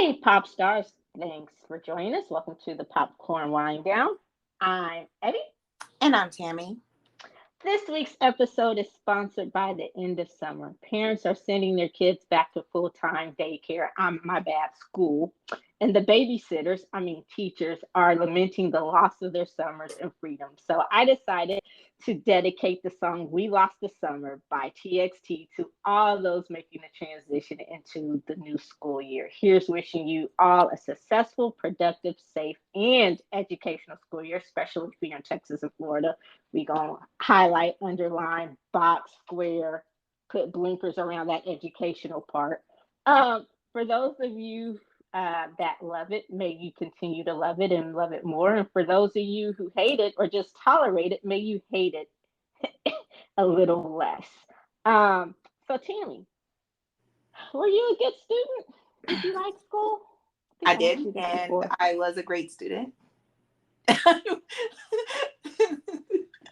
Hey, Popstars. Thanks for joining us. Welcome to the Popcorn Wind Down. I'm Eddie. And I'm Tammy. This week's episode is sponsored by the end of summer. Parents are sending their kids back to full time daycare, my bad, school. And the babysitters, teachers, are lamenting the loss of their summers and freedom. So I decided to dedicate the song We Lost the Summer by TXT to all those making the transition into the new school year. Here's wishing you all a successful, productive, safe, and educational school year, especially if you're in Texas and Florida. We gonna highlight, underline, box, square, put blinkers around that educational part. For those of you that love it, may you continue to love it and love it more. And for those of you who hate it or just tolerate it, may you hate it a little less. So Tammy, were you a good student? Did you like school? I think I I asked did, you this and before. I was a great student.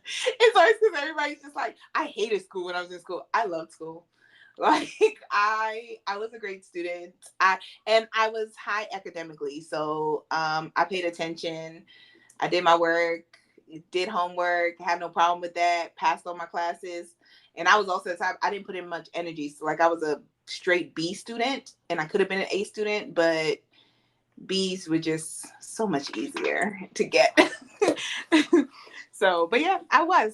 It's always because everybody's just like, I hated school when I was in school. I loved school. Like I was a great student. I was high academically, so I paid attention. I did my work, did homework, had no problem with that. Passed all my classes, and I was also the type I didn't put in much energy. So like I was a straight B student, and I could have been an A student, but B's were just so much easier to get. So, but yeah, I was.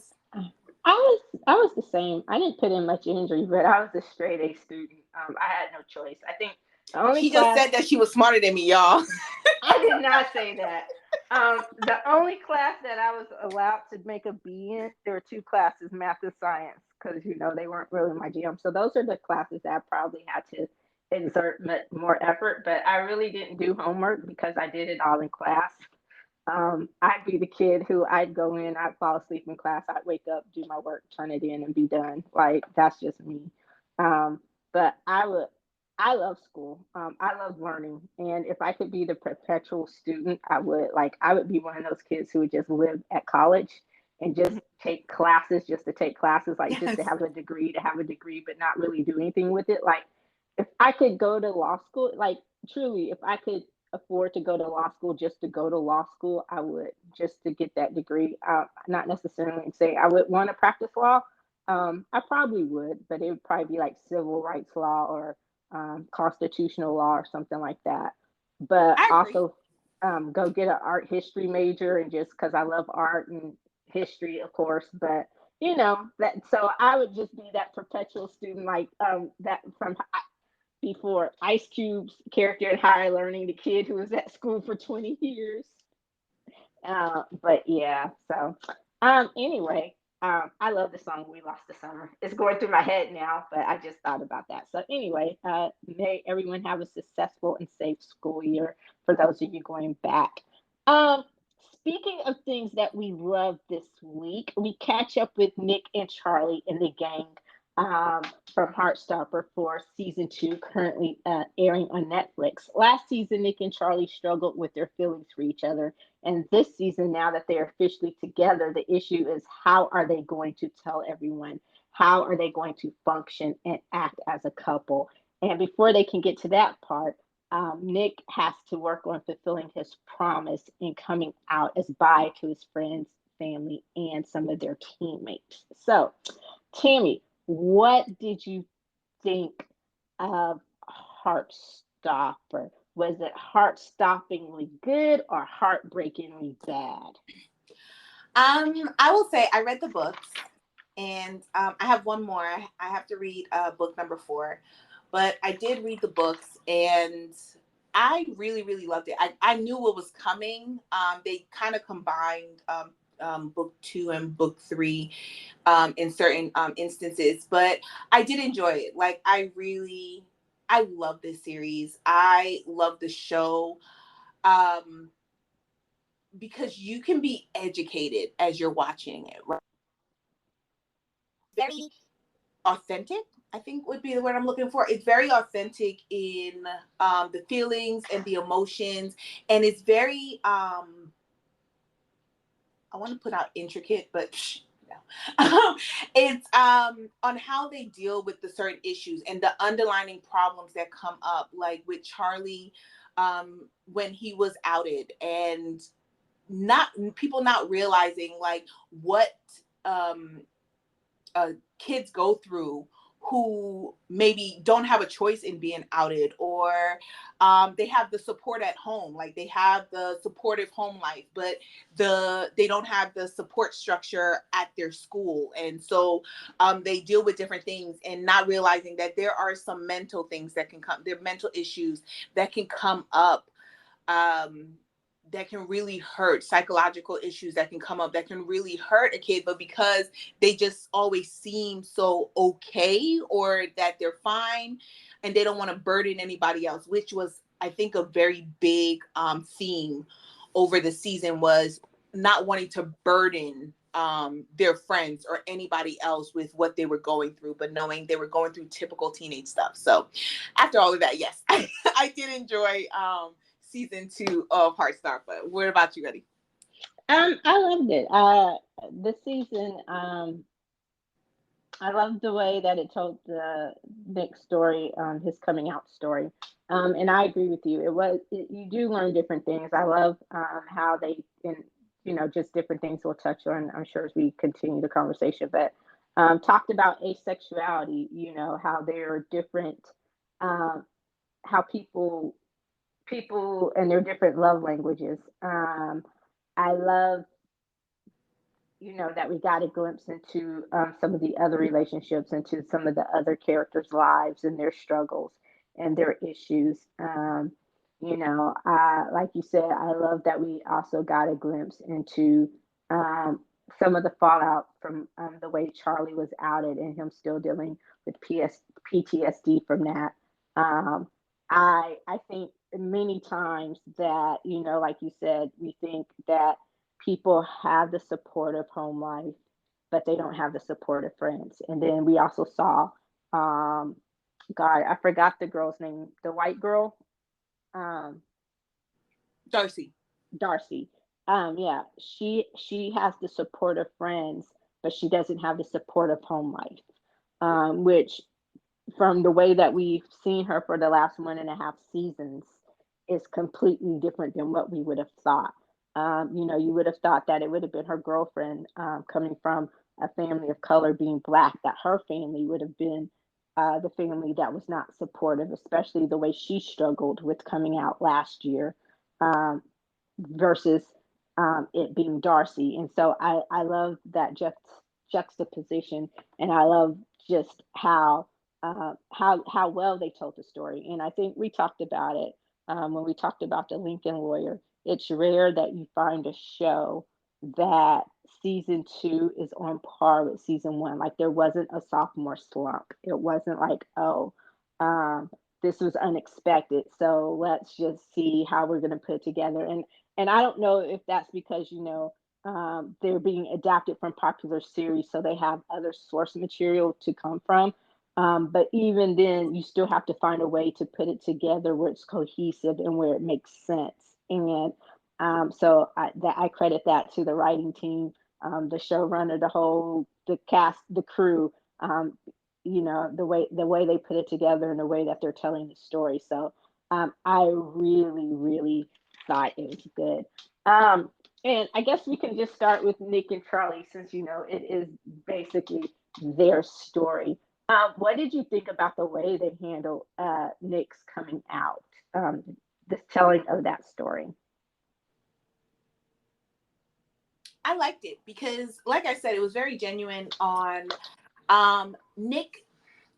I was the same. I didn't put in much energy, but I was a straight A student. I had no choice. I think the only She just class said that she was smarter than me, y'all. I did not say that. The only class that I was allowed to make a B in, there were two classes, math and science, because they weren't really my jam. So those are the classes that I probably had to exert more effort. But I really didn't do homework because I did it all in class. I'd be the kid who I'd go in, I'd fall asleep in class, I'd wake up, do my work, turn it in, and be done. Like that's just me. But I love school. I love learning, and if I could be the perpetual student, I would. Like I would be one of those kids who would just live at college and just take classes just to take classes, like just Yes. to have a degree, but not really do anything with it. Like if I could go to law school, like truly, if I could afford to go to law school just to go to law school, I would just to get that degree. Not necessarily say I would want to practice law. I probably would, but it would probably be like civil rights law or constitutional law or something like that. But I agree. also go get an art history major and just because I love art and history, of course. But that so I would just be that perpetual student like that from before Ice Cube's character in Higher Learning, the kid who was at school for 20 years. But yeah, so anyway, I love the song We Lost the Summer. It's going through my head now, but I just thought about that. So anyway, may everyone have a successful and safe school year for those of you going back. Um, Speaking of things that we love this week, we catch up with Nick and Charlie and the gang um, from Heartstopper for season 2, currently airing on Netflix. Last season, Nick and Charlie struggled with their feelings for each other. And this season, now that they're officially together, the issue is how are they going to tell everyone? How are they going to function and act as a couple? And before they can get to that part, Nick has to work on fulfilling his promise and coming out as bi to his friends, family, and some of their teammates. So, Tammy, what did you think of Heartstopper? Was it heart-stoppingly good or heartbreakingly bad? I will say I read the books, and I have one more. I have to read book number 4, but I did read the books, and I really, really loved it. I knew what was coming. They kind of combined book 2 and book 3 in certain instances, but I did enjoy it. Like I love this series. I love the show. Um, because you can be educated as you're watching it, right? Very authentic, I think would be the word I'm looking for. It's very authentic in the feelings and the emotions, and it's very I want to put out intricate, but no. It's on how they deal with the certain issues and the underlining problems that come up, like with Charlie when he was outed, and not people not realizing like what um kids go through who maybe don't have a choice in being outed, or they have the support at home, like they have the supportive home life, but they don't have the support structure at their school, and so they deal with different things and not realizing that there are some mental things that can come, there are mental issues that can come up, um, that can really hurt, psychological issues that can come up that can really hurt a kid, but because they just always seem so okay, or that they're fine, and they don't want to burden anybody else, which was, I think, a very big theme over the season, was not wanting to burden their friends or anybody else with what they were going through, but knowing they were going through typical teenage stuff. So after all of that, yes, I did enjoy season 2 of Heartstopper. What about you, Eddie? I loved it. The season, I loved the way that it told the Nick story, his coming out story. And I agree with you. You do learn different things. I love how they, and just different things we'll touch on, I'm sure, as we continue the conversation. But talked about asexuality. How there are different, um, how people and their different love languages. I love that we got a glimpse into some of the other relationships, into some of the other characters' lives and their struggles and their issues. Like you said, I love that we also got a glimpse into um, some of the fallout from the way Charlie was outed and him still dealing with PTSD from that. Um, I think many times that, like you said, we think that people have the supportive home life, but they don't have the supportive friends. And then we also saw, um, God, I forgot the girl's name, the white girl, um, Darcy. Darcy. Yeah, she has the supportive friends, but she doesn't have the supportive home life, which from the way that we've seen her for the last 1.5 seasons is completely different than what we would have thought. You would have thought that it would have been her girlfriend, coming from a family of color, being black, that her family would have been the family that was not supportive, especially the way she struggled with coming out last year, um, versus it being Darcy. And so I love that juxtaposition, and I love just how well they told the story. And I think we talked about it when we talked about the Lincoln Lawyer. It's rare that you find a show that season 2 is on par with season 1. Like there wasn't a sophomore slump. It wasn't like, oh, um, this was unexpected, so let's just see how we're going to put it together. And I don't know if that's because they're being adapted from popular series, so they have other source material to come from. But even then, you still have to find a way to put it together where it's cohesive and where it makes sense. And so I credit that to the writing team, the showrunner, the cast, the crew. The way they put it together and the way that they're telling the story. So I really, really thought it was good. Um, and I guess we can just start with Nick and Charlie, since it is basically their story. What did you think about the way they handled Nick's coming out, the telling of that story? I liked it because, like I said, it was very genuine on Nick,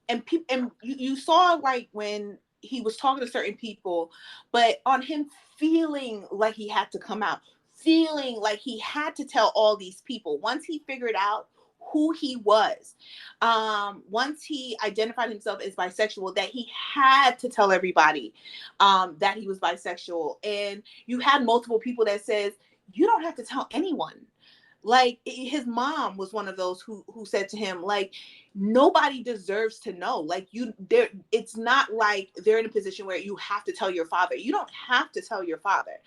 and people, and you saw like when he was talking to certain people, but on him feeling like he had to come out, feeling like he had to tell all these people once he figured out who he was, once he identified himself as bisexual, that he had to tell everybody that he was bisexual. And you had multiple people that says you don't have to tell anyone. Like his mom was one of those who said to him, like, nobody deserves to know. Like you there, it's not like they're in a position where you have to tell your father. You don't have to tell your father.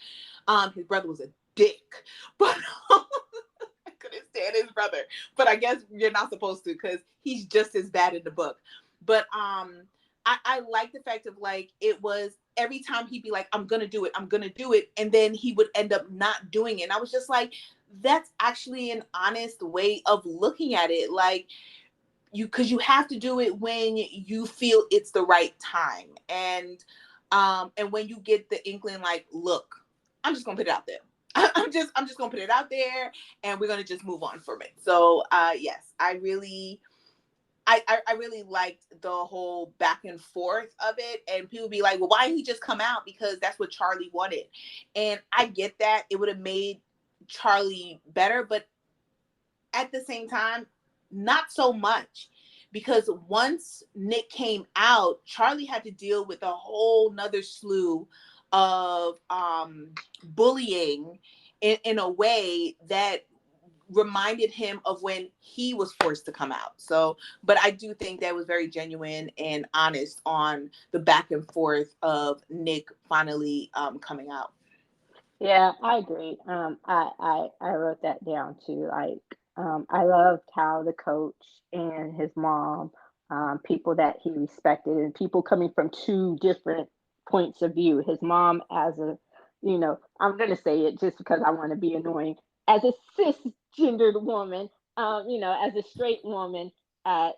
His brother was a dick, but I couldn't stand his brother. But I guess you're not supposed to, because he's just as bad in the book. But I like the fact of like it was every time he'd be like, I'm gonna do it, I'm gonna do it, and then he would end up not doing it. And I was just like, that's actually an honest way of looking at it. Like because you have to do it when you feel it's the right time. And when you get the inkling like, look, I'm just gonna put it out there. I'm just gonna put it out there and we're gonna just move on from it. So yes, I really liked the whole back and forth of it. And people be like, well, why didn't he just come out? Because that's what Charlie wanted. And I get that. It would have made Charlie better, but at the same time, not so much. Because once Nick came out, Charlie had to deal with a whole nother slew of bullying in a way that reminded him of when he was forced to come out. So, but I do think that was very genuine and honest on the back and forth of Nick finally coming out. Yeah, I agree. I wrote that down too. Like, I loved how the coach and his mom, people that he respected, and people coming from two different points of view. His mom as a, I'm gonna say it just because I want to be annoying, as a cisgendered woman, as a straight woman, uh,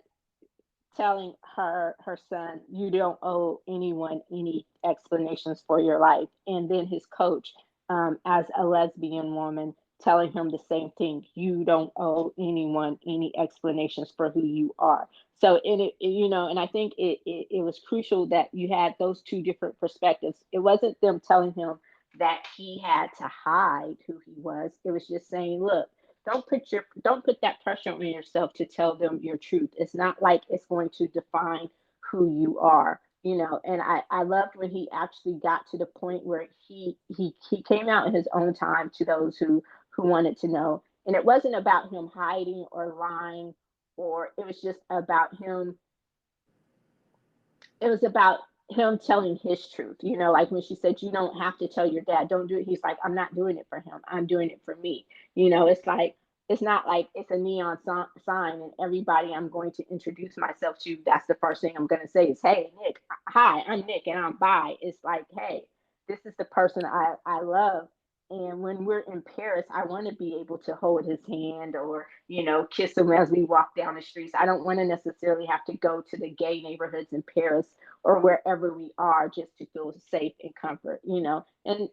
telling her son, you don't owe anyone any explanations for your life. And then his coach, as a lesbian woman, telling him the same thing, you don't owe anyone any explanations for who you are. So and I think it was crucial that you had those two different perspectives. It wasn't them telling him that he had to hide who he was. It was just saying, look, don't put that pressure on yourself to tell them your truth. It's not like it's going to define who you are. And I loved when he actually got to the point where he came out in his own time to those who wanted to know. And it wasn't about him hiding or lying, or it was just about him, it was about him telling his truth. Like when she said, you don't have to tell your dad, don't do it. He's like, I'm not doing it for him. I'm doing it for me. It's like, it's not like it's a neon sign and everybody I'm going to introduce myself to, that's the first thing I'm going to say is, hey, Nick, hi, I'm Nick and I'm bi. It's like, hey, this is the person I love. And when we're in Paris, I want to be able to hold his hand or, kiss him as we walk down the streets. I don't want to necessarily have to go to the gay neighborhoods in Paris or wherever we are just to feel safe and comfort. And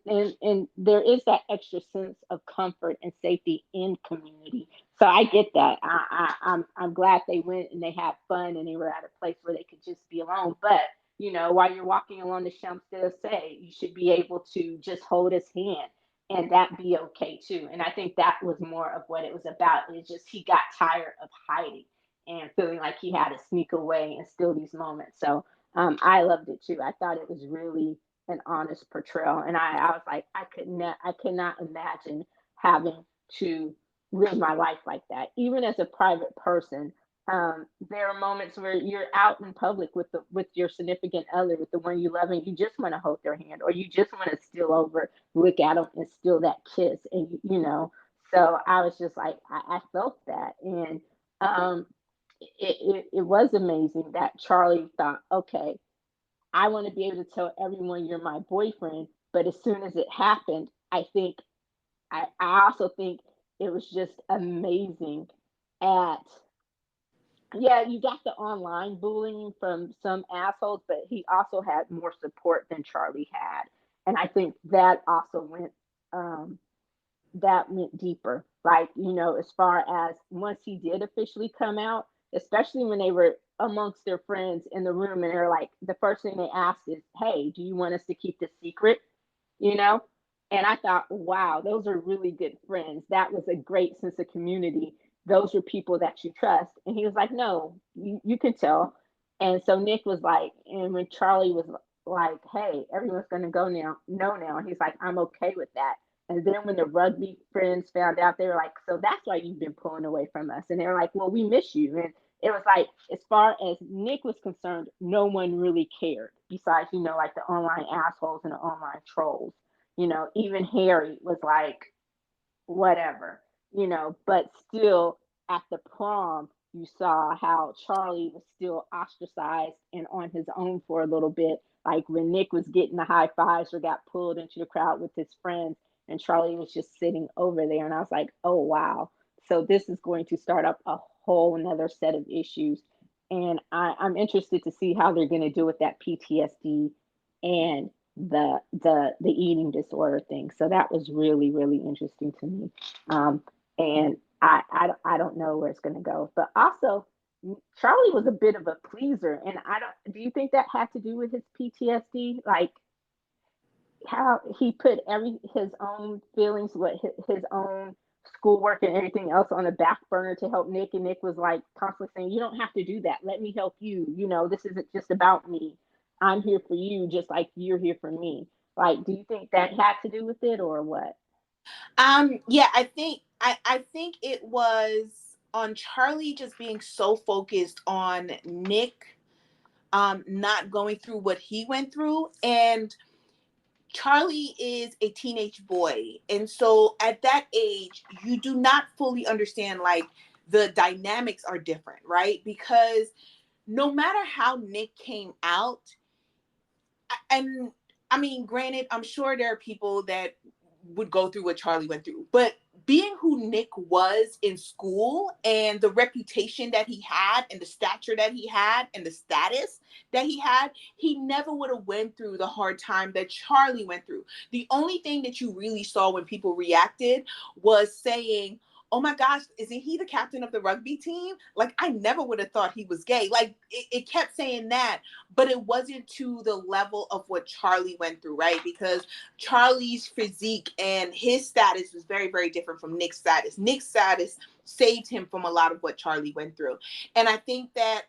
there is that extra sense of comfort and safety in community. So I get that. I'm glad they went and they had fun and they were at a place where they could just be alone. But while you're walking along the Champs Elysees, you should be able to just hold his hand and that be okay too. And I think that was more of what it was about. It's just he got tired of hiding and feeling like he had to sneak away and steal these moments. So I loved it too. I thought it was really an honest portrayal, and I was like, I could not imagine having to live my life like that, even as a private person. There are moments where you're out in public with your significant other, with the one you love, and you just want to hold their hand, or you just want to steal over, look at them, and steal that kiss, and So I was just like, I felt that, and um, it was amazing that Charlie thought, okay, I want to be able to tell everyone you're my boyfriend. But as soon as it happened, I also think it was just amazing at, yeah, you got the online bullying from some assholes, but he also had more support than Charlie had. And I think um that went deeper. Like, as far as once he did officially come out, especially when they were amongst their friends in the room and they're like, the first thing they asked is, hey, do you want us to keep this secret? You know? And I thought, wow, those are really good friends. That was a great sense of community. Those are people that you trust. And he was like, no, you can tell. And so Nick was like, and when Charlie was like, hey, everyone's going to go now, no, now, he's like, I'm okay with that. And then when the rugby friends found out, they were like, so that's why you've been pulling away from us. And they were like, well, we miss you. And it was like, as far as Nick was concerned, no one really cared besides, like the online assholes and the online trolls. Even Harry was like, whatever, but still at the prom, you saw how Charlie was still ostracized and on his own for a little bit. Like when Nick was getting the high fives or got pulled into the crowd with his friends, and Charlie was just sitting over there. And I was like, oh, wow. So this is going to start up a whole another set of issues. And I'm interested to see how they're going to deal with that PTSD and the eating disorder thing. So that was really, really interesting to me. And I don't know where it's going to go. But also, Charlie was a bit of a pleaser, and I don't. Do you think that had to do with his PTSD? Like how he put every his own feelings, what his own schoolwork and everything else on the back burner to help Nick, and Nick was like constantly saying, "You don't have to do that. Let me help you. You know, this isn't just about me. I'm here for you, just like you're here for me." Like, do you think that had to do with it, or what? Yeah, I think it was on Charlie just being so focused on Nick not going through what he went through. And Charlie is a teenage boy. And so at that age, you do not fully understand, like, the dynamics are different, right? Because no matter how Nick came out, and I mean, granted, I'm sure there are people that would go through what Charlie went through, but being who Nick was in school and the reputation that he had and the stature that he had and the status that he never would have went through the hard time that Charlie went through. The only thing that you really saw when people reacted was saying, oh my gosh, isn't he the captain of the rugby team? Like, I never would have thought he was gay. Like, it kept saying that, but it wasn't to the level of what Charlie went through, right? Because Charlie's physique and his status was very, very different from Nick's status. Nick's status saved him from a lot of what Charlie went through. And I think that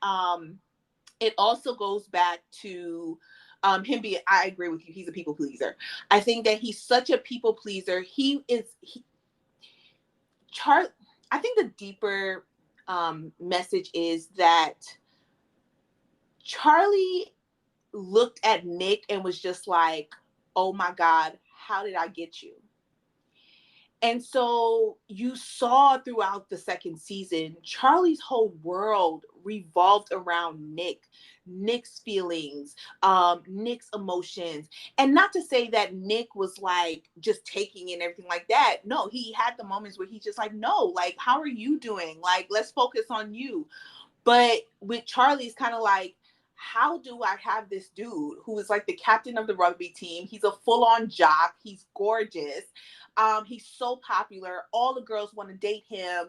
it also goes back to him being, I agree with you, he's a people pleaser. I think that he's such a people pleaser. Char I think the deeper message is that Charlie looked at Nick and was just like, oh my God, how did I get you? And so you saw throughout the second season, Charlie's whole world revolved around Nick's feelings, Nick's emotions. And not to say that Nick was like just taking in everything like that. No, he had the moments where he's just like, no, like, how are you doing? Like, let's focus on you. But with Charlie, it's kind of like, how do I have this dude who is like the captain of the rugby team? He's a full-on jock. He's gorgeous. He's so popular. All the girls want to date him,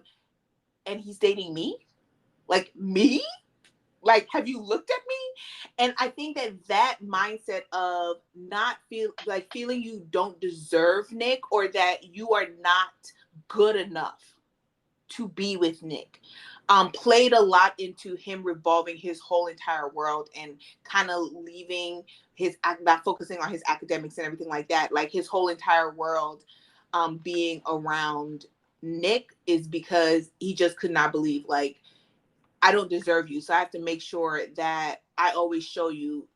and he's dating me? Like, me? Like, have you looked at me? And I think that mindset of not feeling you don't deserve Nick, or that you are not good enough to be with Nick, played a lot into him revolving his whole entire world and kind of leaving not focusing on his academics and everything like that. Like, his whole entire world being around Nick is because he just could not believe, like, I don't deserve you. So I have to make sure that I always show you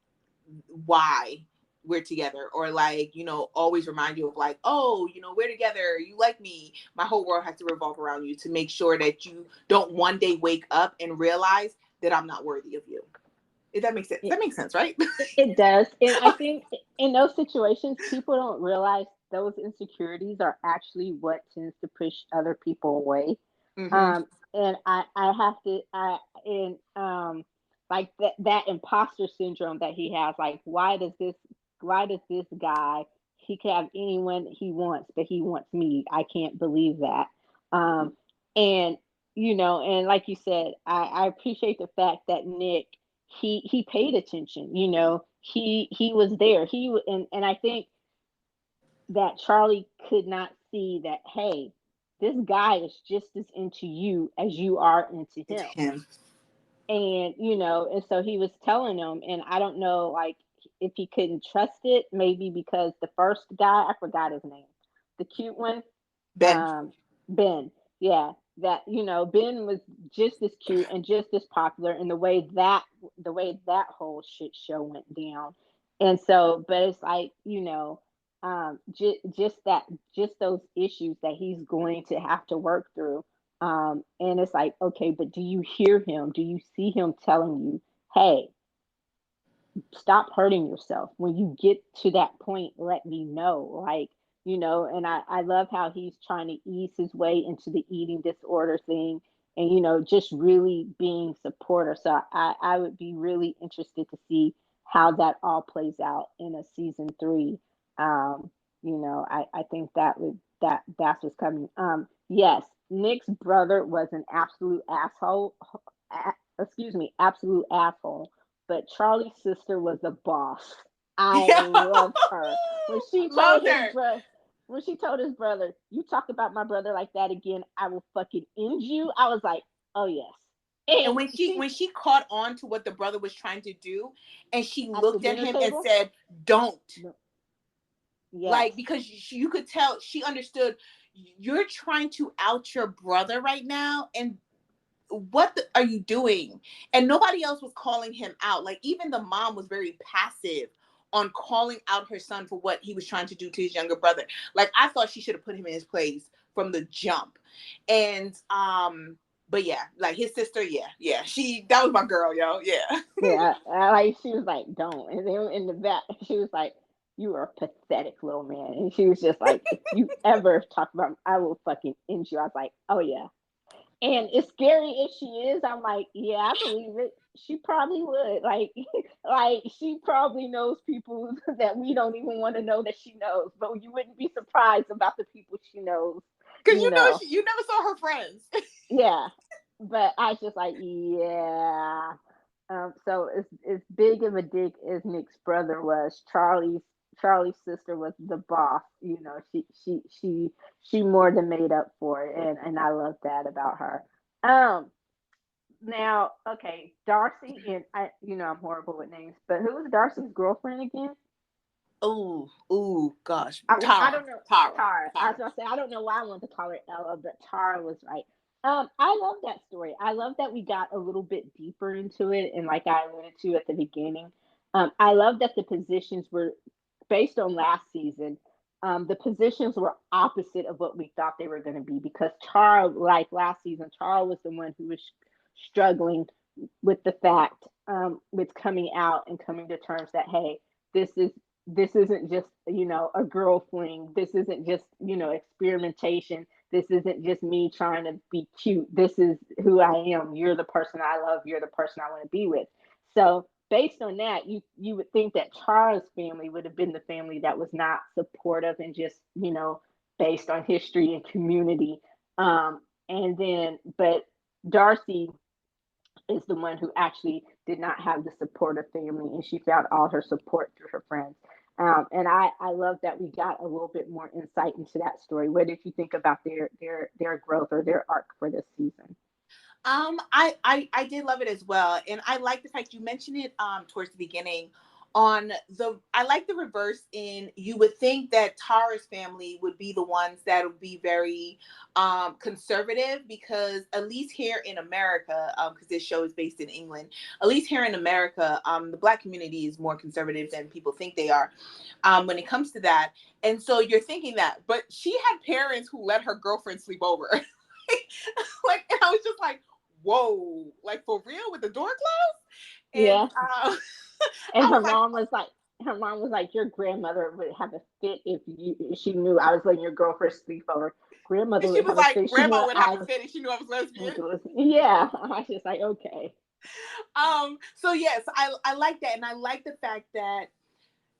why we're together, or, like, always remind you of, like, oh, we're together, you like me. My whole world has to revolve around you to make sure that you don't one day wake up and realize that I'm not worthy of you. If that makes sense. That makes sense, right? It does. And I think in those situations, people don't realize those insecurities are actually what tends to push other people away. Mm-hmm. And I have to, and like that imposter syndrome that he has, like, why does this guy, he can have anyone he wants, but he wants me. I can't believe that. And, and like you said, I appreciate the fact that Nick, he paid attention. He was there. And I think that Charlie could not see that, hey, this guy is just as into you as you are into It's him. him. And and so he was telling him, and I don't know, like, if he couldn't trust it, maybe because the first guy, I forgot his name, the cute one, Ben. um Ben, yeah, that Ben was just as cute and just as popular, and the way that whole shit show went down. And so, but it's like, just those issues that he's going to have to work through. And it's like, okay, but do you hear him? Do you see him telling you, hey, stop hurting yourself? When you get to that point, let me know. Like, and I love how he's trying to ease his way into the eating disorder thing, and just really being supportive. So I would be really interested to see how that all plays out in a season three. I think that's what's coming. Yes, Nick's brother was an absolute asshole. Excuse me, absolute asshole, but Charlie's sister was a boss. I Yeah. loved her when she told Loved his her. brother. When she told his brother, "You talk about my brother like that again, I will fucking end you." I was like, "Oh yes." And And when she caught on to what the brother was trying to do, and she at the looked at dinner him and table, said, "Don't." no, yes, Like, because you could tell she understood, you're trying to out your brother right now, and are you doing? And nobody else was calling him out. Like, even the mom was very passive on calling out her son for what he was trying to do to his younger brother. Like, I thought she should have put him in his place from the jump. And but yeah, like his sister, yeah, that was my girl, yo. Yeah. yeah. Like she was like, "Don't," and then in the back, she was like, "You are a pathetic little man," and she was just like, "If you ever talk about him, I will fucking end you." I was like, "Oh yeah." And as scary as she is, I'm like, yeah, I believe it. She probably would. Like, like she probably knows people that we don't even want to know that she knows. But you wouldn't be surprised about the people she knows, Because you know. you never saw her friends. Yeah. But I was just like, yeah. So as big of a dick as Nick's brother was, Charlie's sister was the boss. She more than made up for it, and I love that about her. Um, Now, okay, Darcy and I'm horrible with names, but who was Darcy's girlfriend again? Oh, gosh. I Tara. don't know. Tara. Tara. I was Tara. gonna say I don't know why I wanted to call her Ella, but Tara was right. I love that story. I love that we got a little bit deeper into it, and like I alluded to at the beginning, I love that the positions were based on last season. The positions were opposite of what we thought they were going to be because Tara, like last season, Tara was the one who was struggling with the fact, with coming out and coming to terms that, hey, this is this isn't just a girl fling. This isn't just experimentation. This isn't just me trying to be cute. This is who I am. You're the person I love. You're the person I want to be with. So based on that, you would think that Tara's family would have been the family that was not supportive and just based on history and community. And then but Darcy is the one who actually did not have the support of family, and she found all her support through her friends. And I love that we got a little bit more insight into that story. What did you think about their growth or their arc for this season? I did love it as well, and I like the fact you mentioned it towards the beginning. I like the reverse. In you would think that Tara's family would be the ones that would be very conservative, because at least here in America, because this show is based in England, at least here in America, the Black community is more conservative than people think they are when it comes to that. And so you're thinking that, but she had parents who let her girlfriend sleep over. Like, and I was just like, whoa, like for real with the door closed? And Yeah. I And was like, her mom was like, your grandmother would have a fit if she knew I was letting your girlfriend sleep over. and Grandmother she would was have a like, fit. She knew grandma would have I a fit and she knew I was lesbian. was. Yeah. I was just like, okay. So yes, I like that. And I like the fact that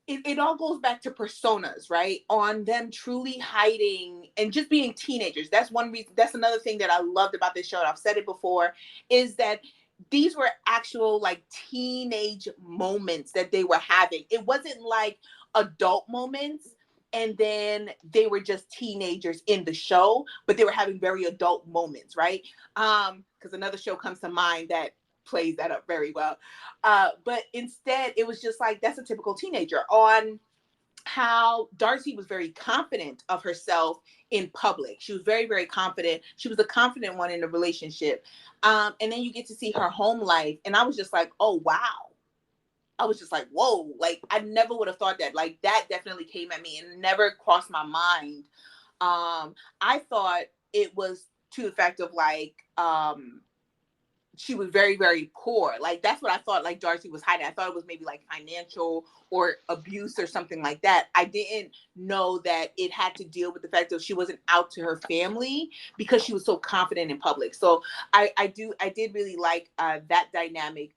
it all goes back to personas, right? On them truly hiding and just being teenagers. That's one reason. That's another thing that I loved about this show. And I've said it before, is that these were actual like teenage moments that they were having. It wasn't like adult moments and then they were just teenagers in the show, but they were having very adult moments, right? Because another show comes to mind that plays that up very well. But instead, it was just like, that's a typical teenager. On how Darcy was very confident of herself in public. She was very, very confident. She was a confident one in the relationship. And then you get to see her home life. And I was just like, oh, wow. I was just like, whoa, like I never would have thought that. Like that definitely came at me and never crossed my mind. I thought it was to the fact of like, she was very, very poor. Like, that's what I thought, like, Darcy was hiding. I thought it was maybe like financial or abuse or something like that. I didn't know that it had to deal with the fact that she wasn't out to her family because she was so confident in public. So I did really like that dynamic.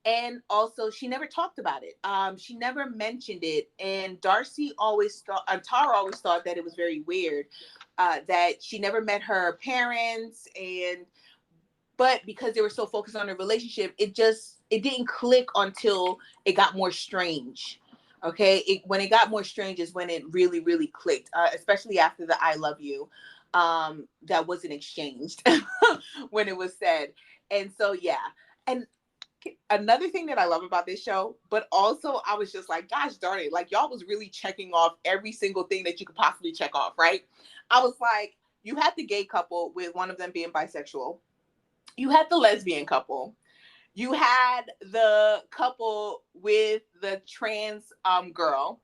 And also, she never talked about it. She never mentioned it. And Darcy always thought, Tara always thought that it was very weird that she never met her parents, and but because they were so focused on their relationship, it didn't click until it got more strange. Okay, when it got more strange is when it really, really clicked, especially after the "I love you" that wasn't exchanged when it was said. And so, yeah. And another thing that I love about this show, but also I was just like, gosh darn it, like y'all was really checking off every single thing that you could possibly check off, right? I was like, you had the gay couple with one of them being bisexual. You had the lesbian couple. You had the couple with the trans girl.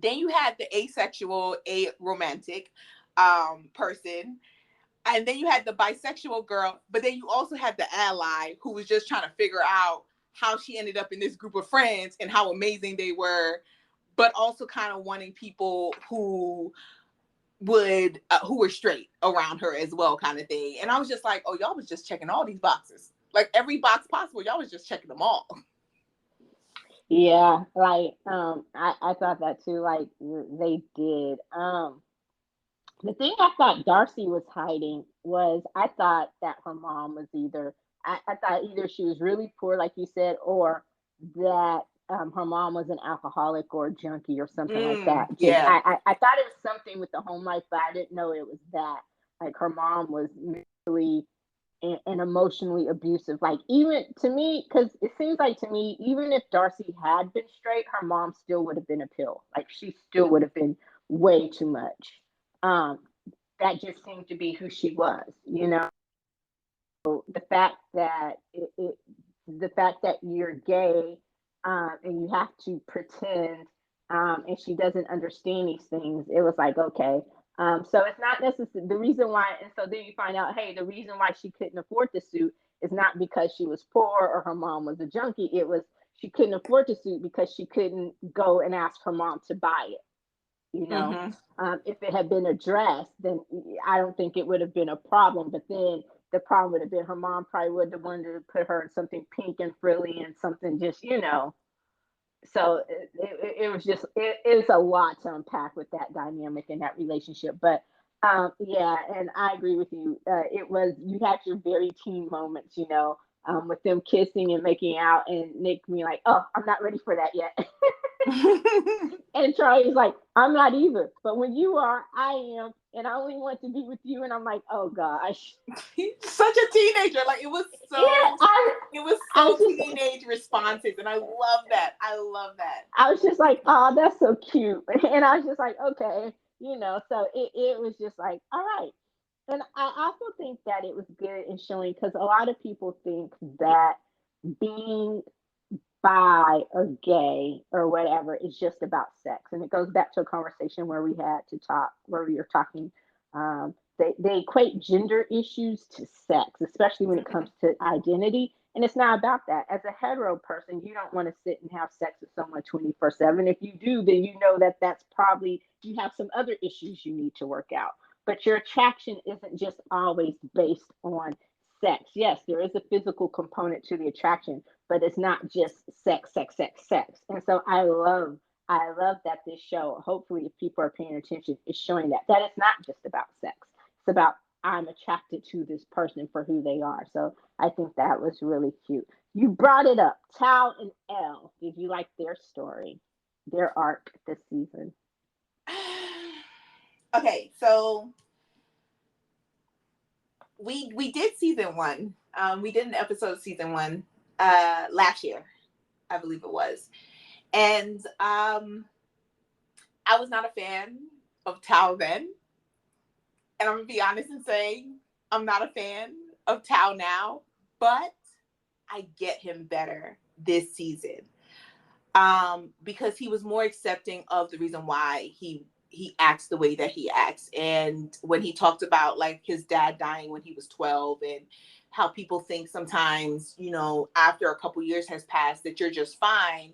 Then you had the asexual, romantic person. And then you had the bisexual girl, but then you also had the ally who was just trying to figure out how she ended up in this group of friends and how amazing they were, but also kind of wanting people who were straight around her as well, kind of thing. And I was just like, oh, y'all was just checking all these boxes, like every box possible. Y'all was just checking them all. Yeah, like I thought that too. Like they did. The thing I thought Darcy was hiding was I thought that her mom was I thought either she was really poor, like you said, or that her mom was an alcoholic or a junkie or something like that. Just Yeah. I thought it was something with the home life, but I didn't know it was that. Like her mom was mentally and emotionally abusive. Like even to me, because it seems like to me, even if Darcy had been straight, her mom still would have been a pill. Like she still would have been way too much. Um, that just seemed to be who she was, you know. The fact that the fact that you're gay and you have to pretend, and she doesn't understand these things, it was like okay. So it's not necessarily the reason why, and so then you find out, hey, the reason why she couldn't afford the suit is not because she was poor or her mom was a junkie. It was she couldn't afford the suit because she couldn't go and ask her mom to buy it, you know. Mm-hmm. If it had been addressed, then I don't think it would have been a problem. But then the problem would have been her mom probably would have wanted to put her in something pink and frilly and something just, you know. So it was just, it is a lot to unpack with that dynamic and that relationship. But yeah, and I agree with you. It was, you had your very teen moments, you know, with them kissing and making out, and Nick being like, oh, I'm not ready for that yet. And Charlie's like, I'm not either. But when you are, I am. And I only want to be with you. And I'm like, oh gosh. He's such a teenager. Like Yeah, it was I so just teenage responses. And I love that. I love that. I was just like, oh, that's so cute. And I was just like, okay, you know, so it was just like, all right. And I also think that it was good in showing because a lot of people think that being bi or gay or whatever is just about sex. And it goes back to a conversation where we had to talk, where we were talking. They equate gender issues to sex, especially when it Mm-hmm. comes to identity. And it's not about that. As a hetero person, you don't want to sit and have sex with someone 24/7. If you do, then you know that that's probably, you have some other issues you need to work out. But your attraction isn't just always based on sex. Yes, there is a physical component to the attraction, but it's not just sex, sex, sex, sex. And so I love that this show, hopefully if people are paying attention, is showing that it's not just about sex. It's about I'm attracted to this person for who they are. So I think that was really cute. You brought it up. Tao and Elle. Did you like their story, their arc this season? Okay, so we did season 1. We did an episode of season 1 last year, I believe it was. And I was not a fan of Tao then. And I'm gonna be honest and say I'm not a fan of Tao now, but I get him better this season. Because he was more accepting of the reason why he he acts the way that he acts. And when he talked about like his dad dying when he was 12, and how people think sometimes, you know, after a couple years has passed that you're just fine,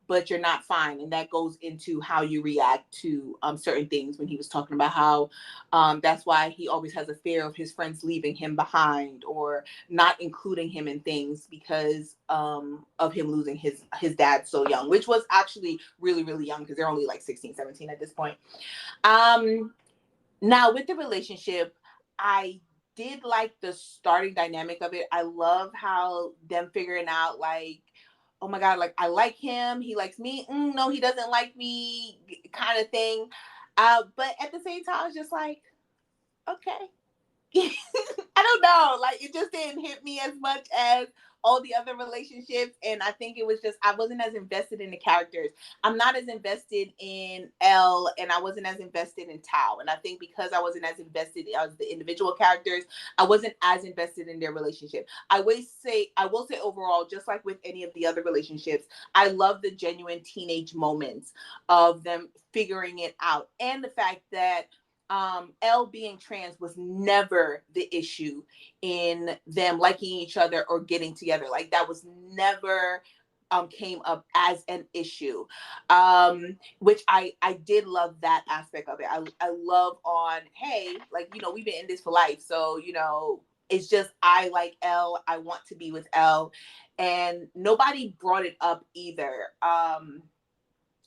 but you're not fine. And that goes into how you react to certain things. When he was talking about how that's why he always has a fear of his friends leaving him behind or not including him in things because of him losing his dad so young, which was actually really, really young because they're only like 16, 17 at this point. Um, Now with the relationship, I did like the starting dynamic of it. I love how them figuring out like, oh my god, like I like him, he likes me. No, he doesn't like me, kind of thing. But at the same time, I was just like, okay. I don't know. Like it just didn't hit me as much as all the other relationships. And I think it was just I wasn't as invested in the characters. I'm not as invested in Elle, and I wasn't as invested in Tao. And I think because I wasn't as invested as the individual characters, I wasn't as invested in their relationship. I will say overall, just like with any of the other relationships, I love the genuine teenage moments of them figuring it out. And the fact that Elle being trans was never the issue in them liking each other or getting together. Like that was never came up as an issue, which I did love that aspect of it. I love on, hey, like, you know, we've been in this for life, so you know it's just I like Elle, I want to be with Elle, and nobody brought it up either.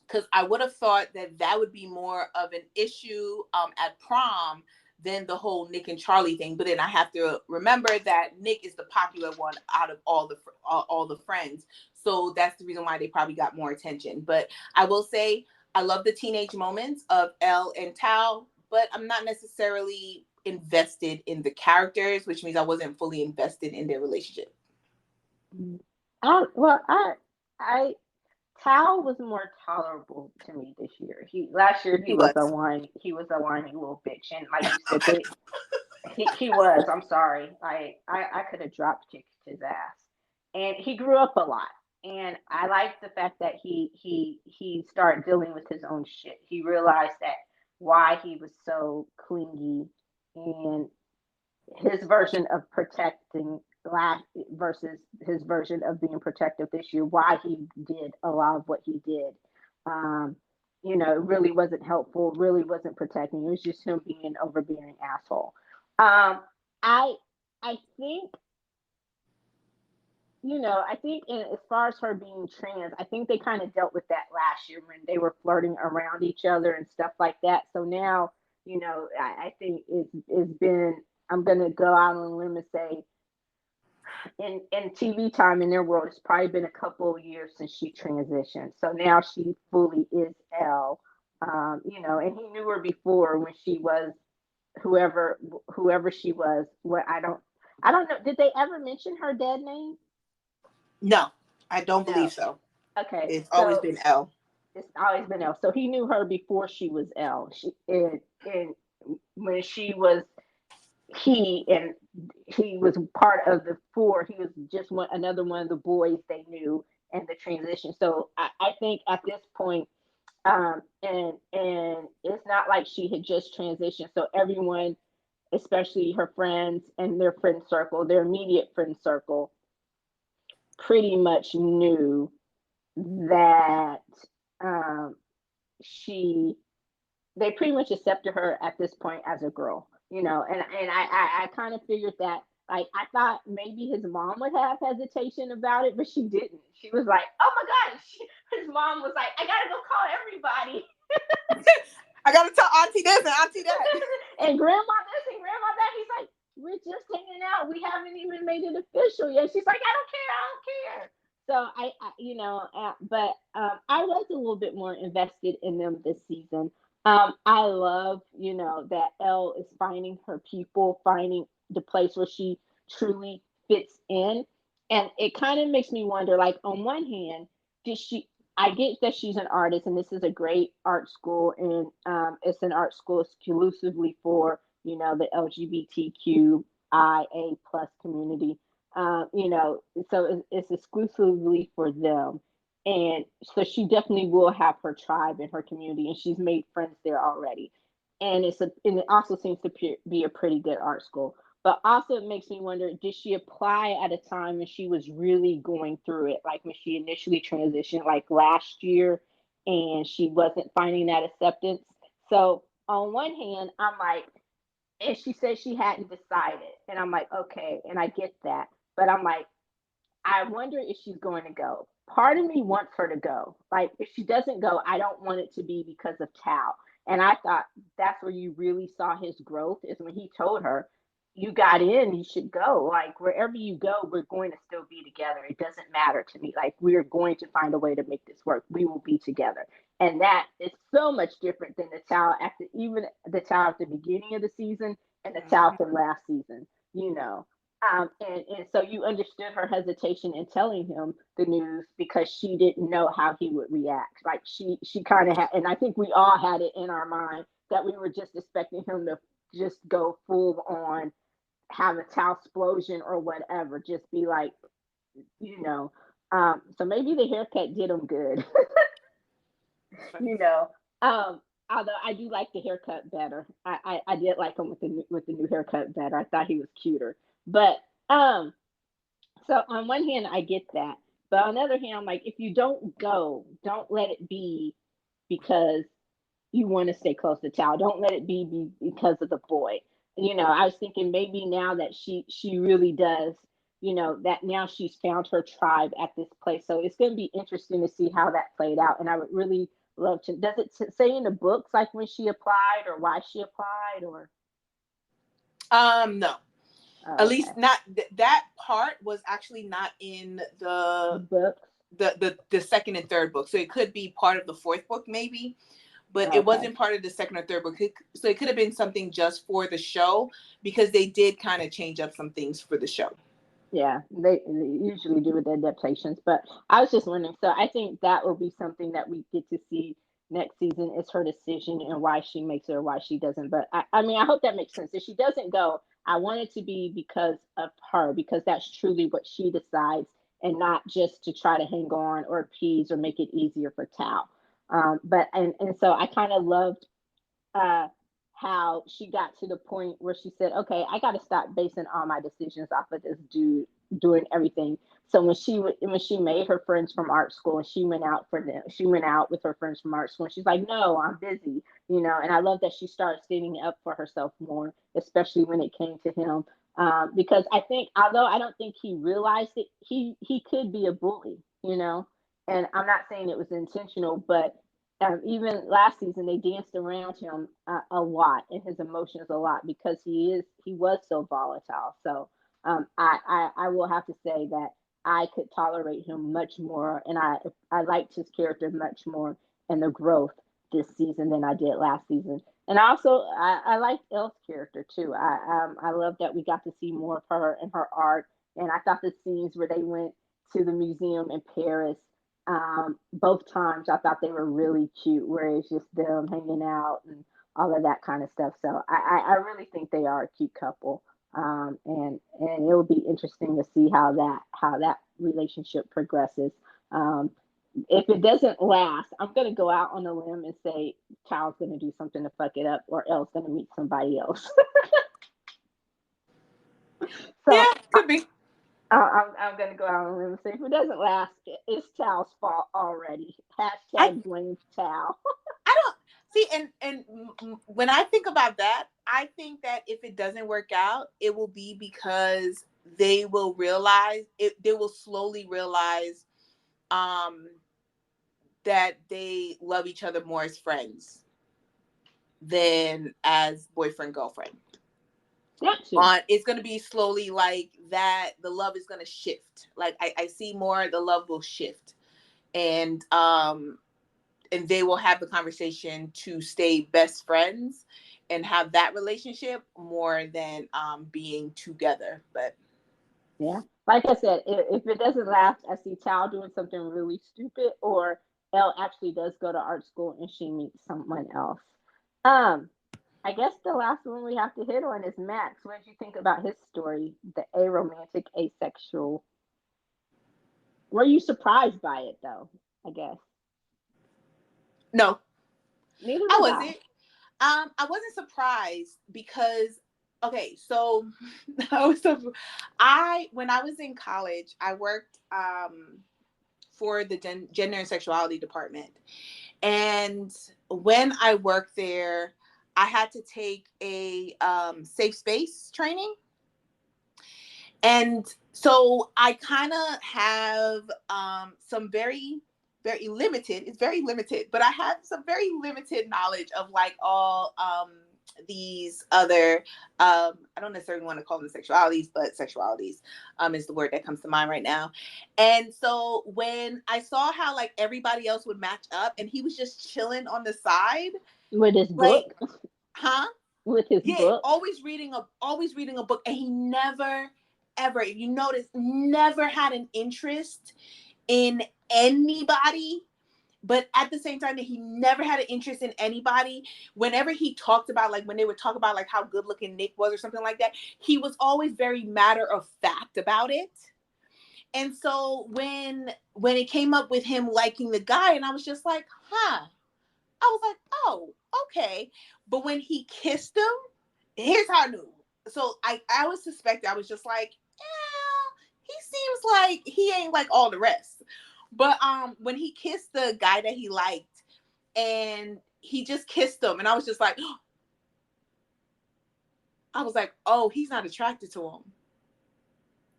Because I would have thought that that would be more of an issue at prom than the whole Nick and Charlie thing. But then I have to remember that Nick is the popular one out of all the friends, so that's the reason why they probably got more attention. But I will say I love the teenage moments of Elle and Tao, but I'm not necessarily invested in the characters, which means I wasn't fully invested in their relationship. Well, I Tao was more tolerable to me this year. He last year He was. he was a whiny little bitch, and like you said, he was. I'm sorry, I could have drop kicked his ass, and he grew up a lot. And I like the fact that he started dealing with his own shit. He realized that why he was so clingy, and his version of protecting last versus his version of being protective this year, why he did a lot of what he did. Um, it really wasn't helpful, really wasn't protecting. It was just him being an overbearing asshole. Um, I I think I think as far as her being trans, I think they kind of dealt with that last year when they were flirting around each other and stuff like that. So now, I think it's been. I'm gonna go out on a limb and say, in TV time in their world, it's probably been a couple of years since she transitioned. So now she fully is Elle. And he knew her before when she was whoever whoever she was. What I don't know. Did they ever mention her dead name? No, I don't believe No. so. Okay, It's always so been Elle. it's always been Elle. So he knew her before she was Elle. And when she was and he was part of the four. He was just another one of the boys they knew and the transition. So I think at this point, and it's not like she had just transitioned. So everyone, especially her friends and their friend circle, their immediate friend circle, pretty much knew that um, she they pretty much accepted her at this point as a girl, and I kind of figured that, like, I thought maybe his mom would have hesitation about it, but she didn't. She was like, oh my god, his mom was like, I gotta go call everybody. I gotta tell Auntie this and Auntie that. And grandma this and grandma that. He's like, we're just hanging out, we haven't even made it official yet. She's like, I don't care. So but I was a little bit more invested in them this season. I love, that Elle is finding her people, finding the place where she truly fits in. And it kind of makes me wonder, like, on one hand, did she, I get that she's an artist and this is a great art school, and it's an art school exclusively for, the LGBTQIA plus community. So it's exclusively for them. And so she definitely will have her tribe and her community, and she's made friends there already. And and it also seems to be a pretty good art school. But also, it makes me wonder: did she apply at a time when she was really going through it, like when she initially transitioned, like last year, and she wasn't finding that acceptance? So on one hand, I'm like, and she said she hadn't decided, and I'm like, okay, and I get that, but I'm like, I wonder if she's going to go. Part of me wants her to go. Like, if she doesn't go, I don't want it to be because of Tao. And I thought that's where you really saw his growth, is when he told her, you got in, you should go. Like, wherever you go, we're going to still be together. It doesn't matter to me. Like, we're going to find a way to make this work. We will be together. And that is so much different than the Tao at even the Tao at the beginning of the season and the Tao Mhm. from last season, you know. And so you understood her hesitation in telling him the news because she didn't know how he would react. Like, she kind of had, and I think we all had it in our mind that we were just expecting him to just go full on, have a towel explosion or whatever, just be like, you know. So maybe the haircut did him good, That's funny. you know. Um, Although I do like the haircut better. I did like him with with the new haircut better. I thought he was cuter, but um so on one hand, I get that, but on the other hand, I'm like, if you don't go, don't let it be because you want to stay close to Tal. Don't let it be because of the boy. You know, I was thinking maybe now that she really does, you know, that now she's found her tribe at this place. So it's going to be interesting to see how that played out. And I would really love to. Does it say in the books like when she applied or why she applied or? No. At Oh, okay, least not that part was actually not in the books. the second and third book. So it could be part of the fourth book maybe, but it Okay. wasn't part of the second or third book. So it could have been something just for the show because they did kind of change up some things for the show. Yeah, they usually do with adaptations, but I was just wondering. So I think that will be something that we get to see next season, is her decision and why she makes it or why she doesn't. But I mean, I hope that makes sense. If she doesn't go, I want it to be because of her, because that's truly what she decides, and not just to try to hang on or appease or make it easier for Tao. But and so I kind of loved uh, how she got to the point where she said, "Okay, I got to stop basing all my decisions off of this dude doing everything." So when she made her friends from art school and she went out for them, she went out with her friends from art school. And she's like, "No, I'm busy," you know. And I love that she started standing up for herself more, especially when it came to him. Because I think, although I don't think he realized it, he could be a bully, you know. And I'm not saying it was intentional, but even last season they danced around him a lot and his emotions a lot because he was so volatile. So I will have to say that I could tolerate him much more, and I liked his character much more and the growth this season than I did last season. And also I liked Elle's character too. I love that we got to see more of her and her art, and I thought the scenes where they went to the museum in Paris, both times I thought they were really cute, where it's just them hanging out and all of that kind of stuff. So I really think they are a cute couple. And it will be interesting to see how that relationship progresses. Um, if it doesn't last, I'm gonna go out on a limb and say Kyle's gonna do something to fuck it up, or else gonna meet somebody else. So Yeah, could be. I'm going to go out on a limb and say if it doesn't last, it's Tal's fault already. I Hashtag blame Tal. I don't see, when I think about that, I think that if it doesn't work out, it will be because they will realize it. They will slowly realize um, that they love each other more as friends than as boyfriend girlfriend. Got to. On It's going to be slowly like that. The love is going to shift. Like I see more. The love will shift, and and they will have the conversation to stay best friends and have that relationship more than being together. But Yeah. Like I said, if it doesn't last, I see Tal doing something really stupid, or Elle actually does go to art school and she meets someone else. Um, I guess the last one we have to hit on is Max. What did you think about his story, the aromantic asexual? Were you surprised by it though? I guess. No, Neither I was I. wasn't. I wasn't surprised because okay, so I was so I when I was in college, I worked for the gender and sexuality department. And when I worked there, I had to take a safe space training. And so I kind of have some very limited, it's very limited, but I have some very limited knowledge of like all these other, I don't necessarily want to call them sexualities, but sexualities is the word that comes to mind right now. And so when I saw how like everybody else would match up and he was just chilling on the side, With his like, book. huh? With his Yeah, book. always reading a book, and he never ever, if you notice, never had an interest in anybody. But at the same time that he never had an interest in anybody, whenever he talked about like when they would talk about like how good looking Nick was or something like that, he was always very matter of fact about it. And so when it came up with him liking the guy, and I was just like, huh. I was like, oh, okay. But when he kissed him, here's how I knew. So I was suspecting. I was just like, yeah, he seems like he ain't like all the rest. But when he kissed the guy that he liked, and he just kissed him, and I was just like, I was like, oh, he's not attracted to him.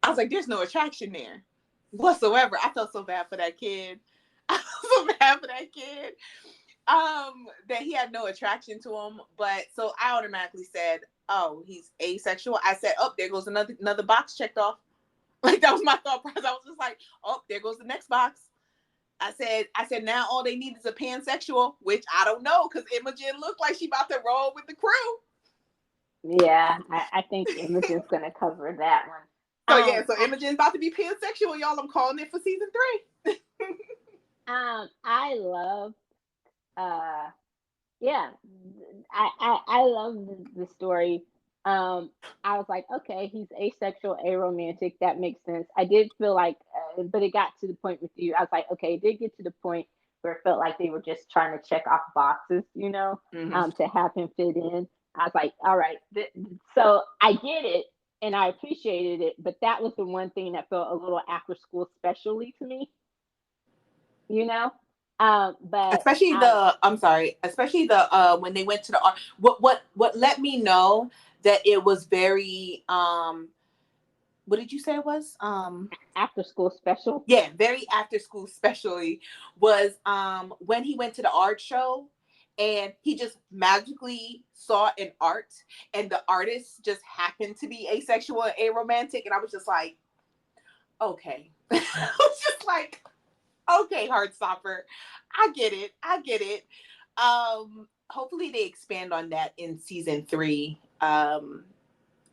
I was like, there's no attraction there whatsoever. I felt so bad for that kid. I felt so bad for that kid. That he had no attraction to him, but so I automatically said, oh, he's asexual. I said, oh, there goes another box checked off. Like that was my thought process. I was just like, oh, there goes the next box. I said now all they need is a pansexual, which I don't know because Imogen looked like she about to roll with the crew. Yeah, I think Imogen's gonna cover that one. So yeah, so Imogen's about to be pansexual, y'all. I'm calling it for season 3. I love uh yeah, I love the story. I was like, okay, he's asexual, aromantic. That makes sense. I did feel like, but it got to the point with you. I was like, okay, it did get to the point where it felt like they were just trying to check off boxes, Mm-hmm. to have him fit in. I was like, all right, so I get it and I appreciated it, but that was the one thing that felt a little after school specially to me, you know. But Especially I the I'm sorry, especially the when they went to the art, what let me know that it was very what did you say it was? after school special. Yeah, very after school specially was when he went to the art show and he just magically saw an art and the artist just happened to be asexual and aromantic, and I was just like, okay. I was just like, okay, Heartstopper, I get it. I get it. Hopefully they expand on that in season 3.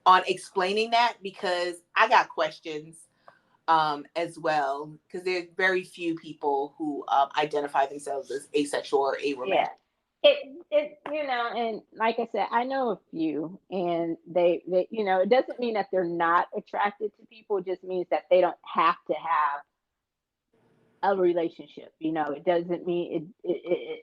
On explaining that because I got questions as well because there's very few people who identify themselves as asexual or Yeah. aromantic. And like I said, I know a few, and they, it doesn't mean that they're not attracted to people. It just means that they don't have to have a relationship. It doesn't mean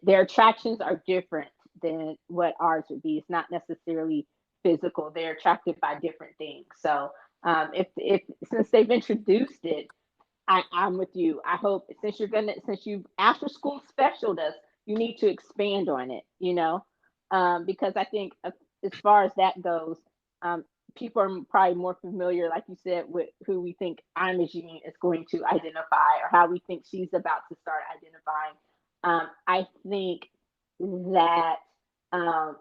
their attractions are different than what ours would be. It's not necessarily physical. They're attracted by different things. So, if since they've introduced it, I'm with you. I hope since you after school specialed us, you need to expand on it, because I think as far as that goes, um, people are probably more familiar, like you said, with who we think Imogene is going to identify or how we think she's about to start identifying. I think that um,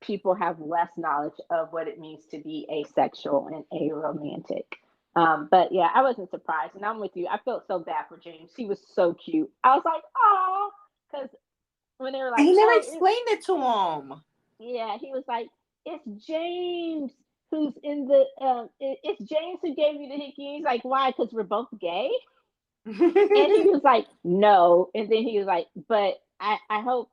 people have less knowledge of what it means to be asexual and aromantic. But yeah, I wasn't surprised, and I'm with you. I felt so bad for James. He was so cute. I was like, oh, because when they were And like, he never oh, explained it to him. yeah, he was like, it's James who's in the it's James who gave you the hickey. He's like, why? Because we're both gay. And he was like, no. And then he was like, but I hope